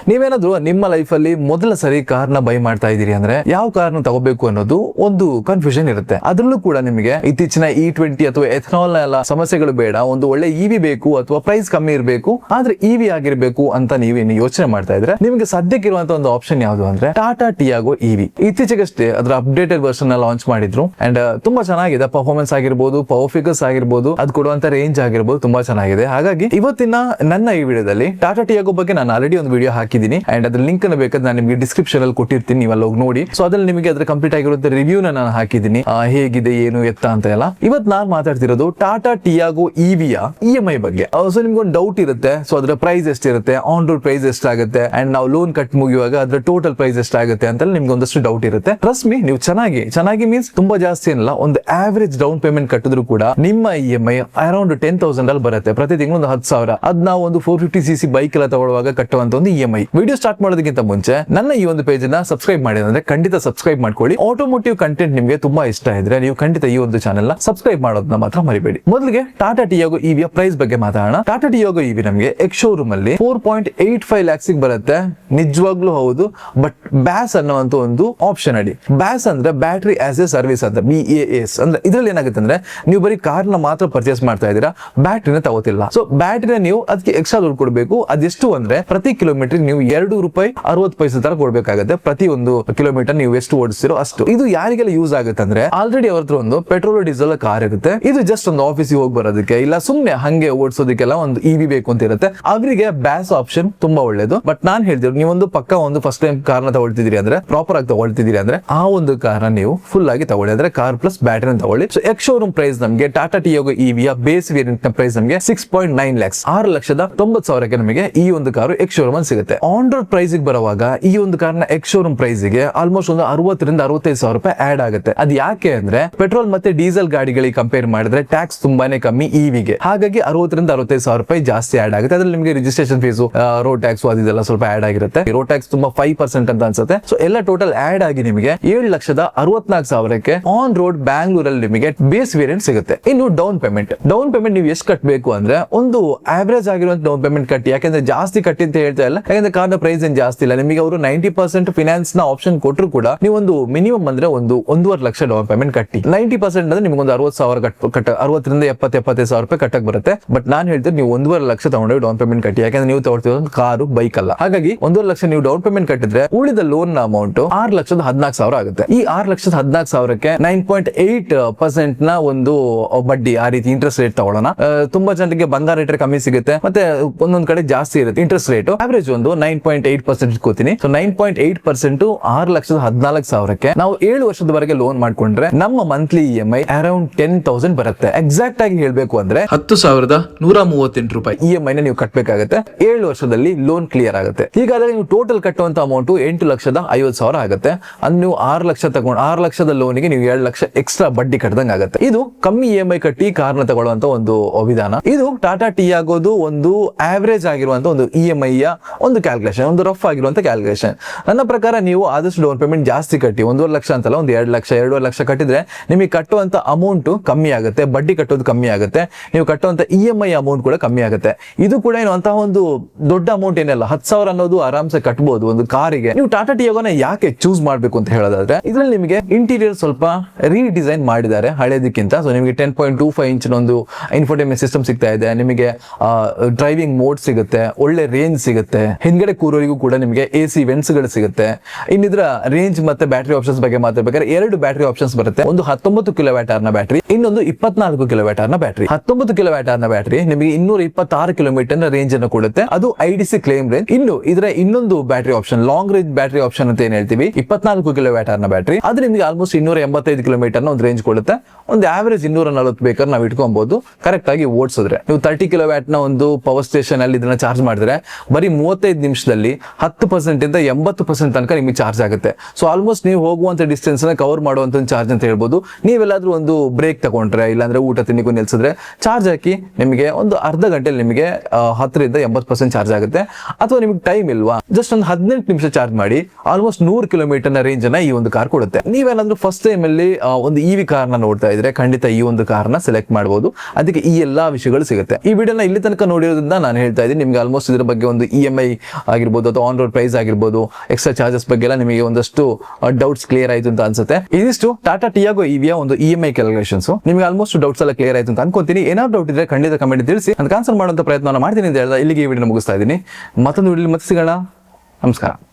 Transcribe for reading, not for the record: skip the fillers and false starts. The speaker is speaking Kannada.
ನೀವೇನಾದ್ರೂ ನಿಮ್ಮ ಲೈಫ್ ಅಲ್ಲಿ ಮೊದಲ ಸರಿ ಕಾರ್ನ ಬೈ ಮಾಡ್ತಾ ಇದ್ದೀರಿ ಅಂದ್ರೆ ಯಾವ ಕಾರ್ನ ತಗೋಬೇಕು ಅನ್ನೋದು ಒಂದು ಕನ್ಫ್ಯೂಷನ್ ಇರುತ್ತೆ. ಅದ್ರಲ್ಲೂ ಕೂಡ ನಿಮಗೆ ಇತ್ತೀಚಿನ E20 ಅಥವಾ ಎಥನಾಲ್ ಎಲ್ಲ ಸಮಸ್ಯೆಗಳು ಬೇಡ, ಒಂದು ಒಳ್ಳೆ ಇವಿ ಬೇಕು ಅಥವಾ ಪ್ರೈಸ್ ಕಮ್ಮಿ ಇರಬೇಕು ಆದ್ರೆ ಇವಿ ಆಗಿರ್ಬೇಕು ಅಂತ ನೀವೇನು ಯೋಚನೆ ಮಾಡ್ತಾ ಇದ್ರೆ ನಿಮಗೆ ಸದ್ಯಕ್ಕೆ ಇರುವಂತ ಒಂದು ಆಪ್ಷನ್ ಯಾವುದು ಅಂದ್ರೆ ಟಾಟಾ ಟಿಯಾಗೋ ಇವಿ. ಇತ್ತೀಚೆಗಷ್ಟೇ ಅದರ ಅಪ್ಡೇಟೆಡ್ ವರ್ಷನ್ ಲಾಂಚ್ ಮಾಡಿದ್ರು ಅಂಡ್ ತುಂಬಾ ಚೆನ್ನಾಗಿದೆ. ಪರ್ಫಾರ್ಮೆನ್ಸ್ ಆಗಿರ್ಬೋದು, ಪವರ್ ಫಿಗರ್ಸ್ ಆಗಿರ್ಬೋದು, ಅದು ಕೊಡುವಂತ ರೇಂಜ್ ಆಗಿರ್ಬೋದು ತುಂಬಾ ಚೆನ್ನಾಗಿದೆ. ಹಾಗಾಗಿ ಇವತ್ತಿನ ನನ್ನ ಈ ವಿಡಿಯೋದಲ್ಲಿ ಟಾಟಾ ಟಿಯಾಗೋ ಬಗ್ಗೆ ನಾನು ಆಲ್ರೆಡಿ ಒಂದು ವಿಡಿಯೋ ಹಾಕಿದ್ದೀನಿ ಅಂಡ್ ಅದ್ರ ಲಿಂಕ್ ಅನ್ನು ಬೇಕಾದ್ರೆ ನಾನು ನಿಮಗೆ ಡಿಸ್ಕ್ರಿಪ್ಷನ್ ಅಲ್ಲಿ ಕೊಟ್ಟಿರ್ತೀನಿ, ನೀವೆಲ್ಲ ಹೋಗಿ ನೋಡಿ. ಸೊ ಅದ್ರಲ್ಲಿ ನಿಮಗೆ ಅದ್ರ ಕಂಪ್ಲೀಟ್ ಆಗಿರುತ್ತೆ ರಿವ್ಯೂನ ನಾನು ಹಾಕಿದ್ದೀನಿ, ಹೇಗಿದೆ ಏನು ಎತ್ತ ಅಂತ ಎಲ್ಲ. ಇವತ್ತು ನಾನು ಮಾತಾಡ್ತಿರೋದು ಟಾಟಾ ಟಿಯಾಗೋ ಇವಿಯ EMI ಬಗ್ಗೆ. ಸೊ ನಿಮ್ಗೆ ಒಂದು ಡೌಟ್ ಇರುತ್ತೆ, ಸೊ ಅದರ ಪ್ರೈಸ್ ಎಷ್ಟಿರುತ್ತೆ, ಆನ್ ರೋಡ್ ಪ್ರೈಸ್ ಎಷ್ಟಾಗುತ್ತೆ ಅಂಡ್ ನಾವು ಲೋನ್ ಕಟ್ ಮುಗಿಯುವಾಗ ಅದರ ಟೋಟಲ್ ಪ್ರೈಸ್ ಎಷ್ಟಾಗುತ್ತೆ ಅಂತ ನಿಮ್ಗೆ ಒಂದಷ್ಟು ಡೌಟ್ ಇರುತ್ತೆ. ಟ್ರಸ್ಟ್ ಮೀ, ನೀವು ಚೆನ್ನಾಗಿ ಮೀನ್ಸ್ ತುಂಬಾ ಜಾಸ್ತಿ ಏನಲ್ಲ, ಒಂದು ಆವರೇಜ್ ಡೌನ್ ಪೇಮೆಂಟ್ ಕಟ್ಟಿದ್ರು ಕೂಡ ನಿಮ್ಮ EMI ಅರೌಂಡ್ 10,000 ಅಲ್ಲಿ ಬರುತ್ತೆ. ಪ್ರತಿ ತಿಂಗಳು ಒಂದು 10,000. ಅದ್ ನಾವು ಒಂದು 450cc ಬೈಕ್ ಎಲ್ಲ ತಗೊಳ್ಳುವಾಗ ಕಟ್ಟುವಂತ ಒಂದು EMI. ವಿಡಿಯೋ ಸ್ಟಾರ್ಟ್ ಮಾಡೋದಕ್ಕಿಂತ ಮುಂಚೆ ನನ್ನ ಈ ಒಂದು ಪೇಜ್ ನ ಸಬ್ಸ್ಕ್ರೈಬ್ ಮಾಡಿದ್ರೆ ಖಂಡಿತ ಸಬ್ಸ್ಕ್ರೈಬ್ ಮಾಡ್ಕೊಳ್ಳಿ. ಆಟೋಮೋಟಿವ್ ಕಂಟೆಂಟ್ ನಿಮಗೆ ತುಂಬಾ ಇಷ್ಟ ಇದ್ರೆ ನೀವು ಖಂಡಿತ ಈ ಒಂದು ಚಾನೆಲ್ ನ ಸಬ್ಸ್ಕ್ರೈಬ್ ಮಾಡೋದನ್ನ ಮಾತ್ರ ಮರಿಬೇಡಿ. ಮೊದಲಿಗೆ ಟಾಟಾ ಟಿಯಾಗೋ ಇವಿಯ ಪ್ರೈಸ್ ಬಗ್ಗೆ ಮಾತಾಡೋಣ. ಟಾಟಾ ಟಿಯಾಗೋ ಇವಿ ನಮಗೆ ಎಕ್ಸ್ ಶೋರೂಮ್ ಅಲ್ಲಿ 4.85 lakhs ಬರುತ್ತೆ. ನಿಜವಾಗ್ಲೂ ಹೌದು, ಬಟ್ ಬ್ಯಾಸ್ ಅನ್ನುವಂತ ಒಂದು ಆಪ್ಷನ್ ಅಡಿ. ಬ್ಯಾಸ್ ಅಂದ್ರೆ ಬ್ಯಾಟರಿ ಆಸ್ ಎ ಸರ್ವಿಸ್ ಅಂತ, BAS ಅಂದ್ರೆ ಇದ್ರಲ್ಲಿ ಏನಾಗುತ್ತೆ ಅಂದ್ರೆ ನೀವು ಬರೀ ಕಾರ್ನ ಮಾತ್ರ ಪರ್ಚೇಸ್ ಮಾಡ್ತಾ ಇದ್ದೀರಾ, ಬ್ಯಾಟ್ರಿನ ತಗೋತಿಲ್ಲ. ಸೊ ಬ್ಯಾಟ್ರಿನ ನೀವು ಅದಕ್ಕೆ ಎಕ್ಸ್ಟ್ರಾ ದುಡ್ಡು ಕೊಡಬೇಕು. ಅದೆಷ್ಟು ಅಂದ್ರೆ ಪ್ರತಿ ಕಿಲೋಮೀಟರ್ ನೀವು ₹2.60 ತರ ಕೊಡ್ಬೇಕಾಗುತ್ತೆ. ಪ್ರತಿ ಒಂದು ಕಿಲೋಮೀಟರ್ ನೀವು ಎಷ್ಟು ಓಡಿಸ್ತಿರೋ ಅಷ್ಟು. ಇದು ಯಾರಿಗೆಲ್ಲ ಯೂಸ್ ಆಗುತ್ತೆ ಅಂದ್ರೆ ಆಲ್ರೆಡಿ ಅವ್ರ ಹತ್ರ ಒಂದು ಪೆಟ್ರೋಲ್ ಡೀಸೆಲ್ ಕಾರ್ ಇರುತ್ತೆ, ಇದು ಜಸ್ಟ್ ಒಂದು ಆಫೀಸಿಗೆ ಹೋಗಿ ಬರೋದಕ್ಕೆ ಇಲ್ಲ ಸುಮ್ನೆ ಹಂಗೆ ಓಡಿಸೋದಕ್ಕೆಲ್ಲ ಒಂದು ಇವಿ ಬೇಕು ಅಂತ ಇರುತ್ತೆ, ಅವರಿಗೆ ಬ್ಯಾಸ್ ಆಪ್ಷನ್ ತುಂಬಾ ಒಳ್ಳೇದು. ಬಟ್ ನಾನ್ ಹೇಳ್ತೀವಿ, ನೀವೊಂದು ಪಕ್ಕ ಒಂದು ಫಸ್ಟ್ ಟೈಮ್ ಕಾರ್ನ ತಗೊಳ್ತಿದ್ದೀರಿ ಅಂದ್ರೆ, ಪ್ರಾಪರ್ ಆಗಿ ತಗೊಳ್ತಿದ್ದೀರಿ ಅಂದ್ರೆ ಆ ಒಂದು ಕಾರ್ನ ನೀವು ಫುಲ್ ಆಗಿ ತಗೊಳ್ಳಿ, ಅಂದ್ರೆ ಕಾರ್ ಪ್ಲಸ್ ಬ್ಯಾಟರಿ ತಗೊಳ್ಳಿ. ಸೊ ಎಕ್ಸ್ ಶೋರೂಮ್ ಪ್ರೈಸ್ ನಮಗೆ ಟಾಟಾ ಟಿಯಾಗೋ ಇವಿಯ ಬೇಸ್ ವೇರಿಯಂಟ್ ನ ಪ್ರೈಸ್ ನಮಗೆ 6.9 lakhs, 6,90,000ಕ್ಕೆ ನಮಗೆ ಈ ಒಂದು ಕಾರು ಎಕ್ಸ್ ಶೋರೂಮ್ ಅಲ್ಲಿ ಸಿಗುತ್ತೆ. ಆನ್ ರೋಡ್ ಪ್ರೈಸ್ ಬರುವಾಗ ಈ ಒಂದು ಕಾರ್ನ ಎಕ್ಸ್ ಶೋರೂಮ್ ಪ್ರೈಸ್ ಗೆ ಆಲ್ಮೋಸ್ಟ್ ಒಂದು 60,000 to 65,000 ಆಡ್ ಆಗುತ್ತೆ. ಅದು ಯಾಕೆ ಅಂದ್ರೆ ಪೆಟ್ರೋಲ್ ಮತ್ತೆ ಡೀಸೆಲ್ ಗಾಡಿಗಳಿಗೆ ಕಂಪೇರ್ ಮಾಡಿದ್ರೆ ಟ್ಯಾಕ್ಸ್ ತುಂಬಾನೇ ಕಮ್ಮಿ ಇವಿಗೆ, ಹಾಗಾಗಿ 60,000 to 65,000 ಜಾಸ್ತಿ ಆಡ್ ಆಗುತ್ತೆ. ಅದ್ರಲ್ಲಿ ನಿಮಗೆ ರಿಜಿಸ್ಟ್ರೇಷನ್ ಫೀಸು, ರೋಡ್ ಟ್ಯಾಕ್ಸ್ ಅದೆಲ್ಲ ಸ್ವಲ್ಪ ಆಡ್ ಆಗಿರುತ್ತೆ. ರೋಡ್ ಟ್ಯಾಕ್ಸ್ ತುಂಬಾ 5% ಅಂತ ಅನ್ಸುತ್ತೆ. ಸೊ ಎಲ್ಲ ಟೋಟಲ್ ಆಡ್ ಆಗಿ ನಿಮಗೆ 7,64,000ಕ್ಕೆ ಆನ್ ರೋಡ್ ಬ್ಯಾಂಗ್ಳೂರಲ್ಲಿ ನಿಮಗೆ ಬೇಸ್ ವೇರಿಯಂಟ್ ಸಿಗುತ್ತೆ. ಇನ್ನು ಡೌನ್ ಪೇಮೆಂಟ್ ನೀವು ಎಷ್ಟು ಕಟ್ಟಬೇಕು ಅಂದ್ರೆ ಒಂದು ಆವರೇಜ್ ಆಗಿರುವಂತ ಡೌನ್ ಪೇಮೆಂಟ್ ಕಟ್ಟಿ, ಯಾಕಂದ್ರೆ ಜಾಸ್ತಿ ಕಟ್ಟಿ ಅಂತ ಹೇಳ್ತಾ ಇಲ್ಲ, ಯಾಕಂದ್ರೆ ಕಾರ್ನ ಪ್ರೈಸ್ ಏನ್ ಜಾಸ್ತಿ ಇಲ್ಲ. ನಿಮಗೆ ಅವರು 90% ಫಿನಾನ್ಸ್ ನ ಆಪ್ಷನ್ ಕೊಟ್ಟರು ಕೂಡ ನೀವು ಒಂದು ಮಿನಿಮಮ್ ಅಂದ್ರೆ ಒಂದು 1.5 ಲಕ್ಷ ಡೌನ್ ಪೇಮೆಂಟ್ ಕಟ್ಟಿ. 90% ಅಂದ್ರೆ ನಿಮ್ಗೆ ಒಂದು 60,000 60,000 to 75,000 ಕಟ್ಟಕ್ ಬರುತ್ತೆ. ಬಟ್ ನಾನು ಹೇಳ್ತೀನಿ ನೀವು 1.5 ಲಕ್ಷ ತಗೊಂಡು ಡೌನ್ ಪೇಮೆಂಟ್ ಕಟ್ಟಿ, ಯಾಕಂದ್ರೆ ನೀವು ತಗೊಳ್ತಿರೋದು ಕಾರು ಬೈಕ್ ಅಲ್ಲ. ಹಾಗಾಗಿ 1.5 ಲಕ್ಷ ನೀವು ಡೌನ್ ಪೇಮೆಂಟ್ ಕಟ್ಟಿದ್ರೆ ಉಳಿದ ಲೋನ್ ನ ಅಮೌಂಟ್ 6,14,000 ಆಗುತ್ತೆ. ಈ 6,14,000ಕ್ಕೆ 9.8% ನ ಒಂದು ಬಡ್ಡಿ, ಆ ರೀತಿ ಇಂಟ್ರೆಸ್ಟ್ ರೇಟ್ ತಗೊಳ್ಳೋಣ. ತುಂಬಾ ಜನರಿಗೆ ಬಂಗಾರ ರೇಟ್ ಕಮ್ಮಿ ಸಿಗುತ್ತೆ, ಮತ್ತೆ ಒಂದೊಂದ್ ಕಡೆ ಜಾಸ್ತಿ ಇರುತ್ತೆ ಇಂಟ್ರೆಸ್ಟ್ ರೇಟ್. ಆವರೇಜ್ ಒಂದು 9.8% ಇಟ್ಕೋತೀನಿ. ಸೊ 9.8% 6,14,000ಕ್ಕೆ ನಾವು 7 ವರ್ಷದವರೆಗೆ ಲೋನ್ ಮಾಡ್ಕೊಂಡ್ರೆ ನಮ್ಮ ಮಂತ್ಲಿ EMI ಅರೌಂಡ್ 10,000 ಬರುತ್ತೆ. ಎಕ್ಸಾಕ್ಟ್ ಆಗಿ ಹೇಳ್ಬೇಕು ಅಂದ್ರೆ ₹10,138 EMI ನ ನೀವು ಕಟ್ಟಬೇಕಾಗುತ್ತೆ. 7 ವರ್ಷದಲ್ಲಿ ಲೋನ್ ಕ್ಲಿಯರ್ ಆಗುತ್ತೆ. ಹೀಗಾದ್ರೆ ನೀವು ಟೋಟಲ್ ಕಟ್ಟುವಂತ ಅಮೌಂಟ್ 8,50,000 ಆಗುತ್ತೆ. ಅದು ನೀವು 6 ಲಕ್ಷ ತಗೊಂಡು 6 ಲಕ್ಷದ ಲೋನಿಗೆ ನೀವು 7 ಲಕ್ಷ ಎಕ್ಸ್ಟ್ರಾ ಬಡ್ಡಿ ಕಟ್ಟದಂಗ ಆಗುತ್ತೆ. ಇದು ಕಮ್ಮಿ EMI ಕಟ್ಟಿ ಕಾರ್ನ ತಗೊಳ್ಳುವಂತ ಒಂದು ವಿಧಾನ. ಇದು ಟಾಟಾ ಟಿಯಾಗೋದು ಒಂದು ಆವರೇಜ್ ಆಗಿರುವಂತ ಒಂದು EMI ಯ ಒಂದು ಕ್ಯಾಲ್ಕುಲೇಷನ್, ಒಂದು ರಫ್ ಆಗಿರುವಂತ ಕ್ಯಾಲ್ಕುಲೇಷನ್. ನನ್ನ ಪ್ರಕಾರ ನೀವು ಆದಷ್ಟು ಡೌನ್ ಪೇಮೆಂಟ್ ಜಾಸ್ತಿ ಕಟ್ಟಿ, 1.5 ಲಕ್ಷ ಅಂತಲ್ಲ, ಒಂದು 2 ಲಕ್ಷ 2.5 ಲಕ್ಷ ಕಟ್ಟಿದ್ರೆ ನಿಮಗೆ ಕಟ್ಟುವಂತ ಅಮೌಂಟ್ ಕಮ್ಮಿ ಆಗುತ್ತೆ, ಬಡ್ಡಿ ಕಟ್ಟೋದು ಕಮ್ಮಿ ಆಗುತ್ತೆ, ನೀವು ಕಟ್ಟುವಂತ EMI ಅಮೌಂಟ್ ಕೂಡ ಕಮ್ಮಿ ಆಗುತ್ತೆ. ಇದು ಕೂಡ ಏನು ಅಂತ ಒಂದು ದೊಡ್ಡ ಅಮೌಂಟ್ ಏನಲ್ಲ, 10,000 ಅನ್ನೋದು ಆರಾಮ್ಸೆ ಕಟ್ಟಬಹುದು ಒಂದು ಕಾರಿಗೆ. ನೀವು ಟಾಟಾ ಟಿಯಾಗೋನ ಯಾಕೆ ಚೂಸ್ ಮಾಡ್ಬೇಕು ಅಂತ ಹೇಳೋದಾದ್ರೆ, ಇದ್ರಲ್ಲಿ ನಿಮಗೆ ಇಂಟೀರಿಯರ್ ಸ್ವಲ್ಪ ರೀಡಿಸೈನ್ ಮಾಡಿದ್ದಾರೆ ಹಳೇದಕ್ಕಿಂತ. ಸೊ ನಿಮಗೆ 10.25 ಇಂಚ್ ಒಂದು ಇನ್ಫೋಟೈನ್ಮೆಂಟ್ ಸಿಸ್ಟಮ್ ಸಿಗ್ತಾ ಇದೆ, ನಿಮಗೆ ಡ್ರೈವಿಂಗ್ ಮೋಡ್ ಸಿಗುತ್ತೆ, ಒಳ್ಳೆ ರೇಂಜ್ ಸಿಗುತ್ತೆ, ಹಿಂದ್ಗಡೆ ಕೂರೋರಿಗೂ ಕೂಡ ನಿಮಗೆ AC ವೆಂಟ್ಸ್ ಗಳು ಸಿಗುತ್ತೆ. ಇನ್ನಿದ್ರ ರೇಂಜ್ ಮತ್ತೆ ಬ್ಯಾಟರಿ ಆಪ್ಷನ್ಸ್ ಬಗ್ಗೆ ಮಾತಾಡ್ಬೇಕಾದ್ರೆ 2 ಬ್ಯಾಟರಿ ಆಪ್ಷನ್ಸ್ ಬರುತ್ತೆ. ಒಂದು 19 kWh ನ ಬ್ಯಾಟರಿ, ಇನ್ನೊಂದು 24 kWh ನ ಬ್ಯಾಟರಿ. 19 kWh ನ ಬ್ಯಾಟರಿ ನಿಮಗೆ 226 km ರೇಂಜ್ ಅನ್ನು ಕೊಡುತ್ತೆ, ಅದು IDC ಕ್ಲೇಮ್ ರೇಂಜ್. ಇನ್ನು ಇದರ ಇನ್ನೊಂದು battery option, long range battery option ಅಂತ ಏನ್ ಹೇಳ್ತೀವಿ, 24 kWh ನ ಬ್ಯಾಟರಿ, ಅದು ನಿಮಗೆ ಆಲ್ಮೋಸ್ಟ್ 285 km ನ ಒಂದು ರೇಂಜ್ ಕೊಡುತ್ತೆ. ಒಂದು ಆವರೇಜ್ 240 ಬೇಕಾದ್ರೆ ನಾವು ಇಟ್ಕೊಬಹುದು ಕರೆಕ್ಟ್ ಆಗಿ ಓಡಿಸಿದ್ರೆ. ನೀವು 30 kW ನ ಒಂದು ಪವರ್ ಸ್ಟೇಷನ್ ಅಲ್ಲಿ ಇದನ್ನ ಚಾರ್ಜ್ ಮಾಡಿದ್ರೆ ಬರೀ 35 ನಿಮಿಷದಲ್ಲಿ 10% ಇಂದ 80% ತನಕ ನಿಮಗೆ ಚಾರ್ಜ್ ಆಗುತ್ತೆ. ಸೊ ಆಲ್ಮೋಸ್ಟ್ ನೀವು ಹೋಗುವಂತ ಡಿಸ್ಟೆನ್ಸ್ ನ ಕವರ್ ಮಾಡುವಂತ ಚಾರ್ಜ್ ಅಂತ ಹೇಳ್ಬೋದು. ನೀವೆಲ್ಲಾದ್ರೂ ಒಂದು ಬ್ರೇಕ್ ತಗೊಂಡ್ರೆ, ಇಲ್ಲಾಂದ್ರೆ ಊಟ ತಿನ್ನಿಗೂ ನಿಲ್ಸಿದ್ರೆ ಚಾರ್ಜ್ ಹಾಕಿ ನಿಮಗೆ ಒಂದು ಅರ್ಧ ಗಂಟೆಯಲ್ಲಿ ನಿಮಗೆ 10 ಇಂದ 80% ಚಾರ್ಜ್ ಆಗುತ್ತೆ. ಅಥವಾ ನಿಮಗೆ ಟೈಮ್ ಇಲ್ವಾ, ಜಸ್ಟ್ ಒಂದು 18 ನಿಮಿಷ ಚಾರ್ಜ್ ಮಾಡಿ ಆಲ್ಮೋಸ್ಟ್ 100 km ನ ರೇಂಜ್ ಅನ್ನ ಈ ಒಂದು ಕಾರ್ ಕೊಡುತ್ತೆ. ನೀವೇನಾದ್ರೂ ಫಸ್ಟ್ ಟೈಮ್ ಅಲ್ಲಿ ಒಂದು EV ಕಾರ್ ನ ನೋಡ್ತಾ ಇದ್ರೆ ಖಂಡಿತ ಈ ಒಂದು ಕಾರ್ ನ ಸೆಲೆಕ್ಟ್ ಮಾಡಬಹುದು. ಅದಕ್ಕೆ ಈ ಎಲ್ಲಾ ವಿಷಯಗಳು ಸಿಗುತ್ತೆ. ಈ ವಿಡಿಯೋನ ಇಲ್ಲಿ ತನಕ ನೋಡಿರೋದ್ರಿಂದ ನಾನು ಹೇಳ್ತಾ ಇದ್ದೀನಿ, ನಿಮ್ಗೆ ಆಲ್ಮೋಸ್ಟ್ ಇದರ ಬಗ್ಗೆ ಒಂದು EMI ಆಗಿರ್ಬೋದು ಅಥವಾ ಆನ್ ರೋಡ್ ಪ್ರೈಸ್ ಆಗಿರ್ಬೋದು, ಎಕ್ಸ್ಟ್ರಾ ಚಾರ್ಜಸ್ ಬಗ್ಗೆ ಎಲ್ಲ ನಿಮಗೆ ಒಂದಷ್ಟು ಡೌಟ್ಸ್ ಕ್ಲಿಯರ್ ಆಯ್ತು ಅಂತ ಅನ್ಸುತ್ತೆ. ಇದಿಷ್ಟು ಟಾಟಾ ಟಿಯಾಗೋ ಇವಿಯ ಒಂದು EMI ಕ್ಯಾಲ್ಕುಲೇಷನ್ಸ್. ನಿಮಗೆ ಆಲ್ಮೋಸ್ಟ್ ಡೌಟ್ಸ್ ಎಲ್ಲ ಕ್ಲಿಯರ್ ಆಯ್ತು ಅಂತ ಅನ್ಕೊಂತೀನಿ. ಏನಾದ್ರು ಡೌಟ್ ಇದ್ರೆ ಖಂಡಿತ ಕಮೆಂಟ್ ತಿಳಿಸಿ, ಅದಕ್ಕೆ ಆನ್ಸರ್ ಮಾಡುವಂತ ಪ್ರಯತ್ನ ಮಾಡ್ತೀನಿ ಅಂತ ಹೇಳ್ತಾ ಇಲ್ಲಿಗೆ ಈ ವಿಡಿಯೋ ಮುಗಿಸ್ತಾ ಇದ್ದೀನಿ. ಮತ್ತೊಂದು ವಿಡಿಯೋ ಮತ್ತೆ ಸಿಗೋಣ. ನಮಸ್ಕಾರ.